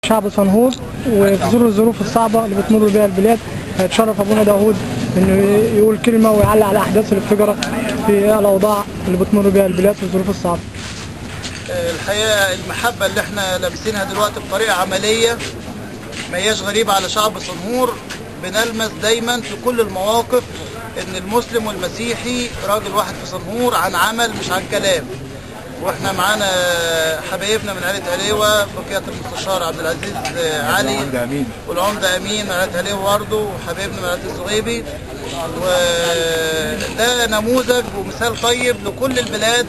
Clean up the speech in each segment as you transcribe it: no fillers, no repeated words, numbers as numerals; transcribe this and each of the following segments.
شعب صنهور وفي ظل الظروف الصعبة اللي بتمر بها البلاد. هيتشرف أبونا داوود إنه يقول كلمة ويعلق على الأحداث اللي بتجرى في الأوضاع اللي بتمر بها البلاد في الظروف الصعبة. الحقيقة المحبة اللي احنا لابسينها دلوقتي بطريقة عملية ما هياش غريبة على شعب صنهور. بنلمس دايما في كل المواقف ان المسلم والمسيحي راجل واحد في صنهور، عن عمل مش عن كلام. واحنا معانا حبايبنا من عائلة عليوة، بقية المستشار عبد العزيز علي والعمدة امين من عائلة عليوة برضه، وحبايبنا من عائلة الزغيبي. وده نموذج ومثال طيب لكل البلاد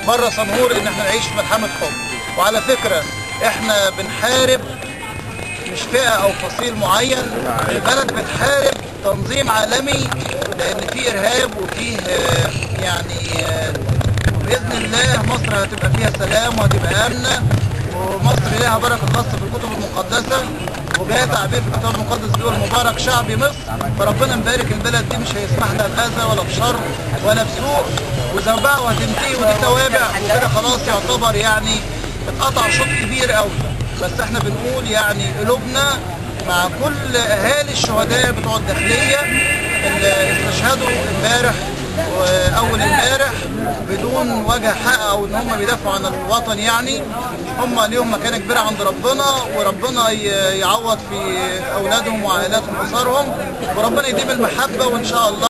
بره صنهور ان احنا نعيش في ملحمة حب. وعلى فكرة احنا بنحارب مش فئة او فصيل معين، البلد بتحارب تنظيم عالمي، لان في ارهاب وفيه يعني باذن الله مصر هتبقى فيها سلام وهتبقى امنه، ومصر لها بركه خاصه في الكتب المقدسه، وجاء تعبير في الكتاب المقدس بيقول مبارك شعبي مصر. فربنا مبارك البلد دي، مش هيسمح لها باذى ولا بشر ولا بسوء، وزوبعه وهتنتهي ودي توابع وكده خلاص يعتبر يعني اتقطع شوط كبير قوي. بس احنا بنقول يعني قلوبنا مع كل اهالي الشهداء بتوع الداخليه اللي استشهدوا امبارح واول امبارح بدون وجه حق او ان هم بيدافعوا عن الوطن. يعني هم ليهم مكانه كبيره عند ربنا، وربنا يعوض في اولادهم وعائلاتهم واسرهم، وربنا يديم المحبه وان شاء الله.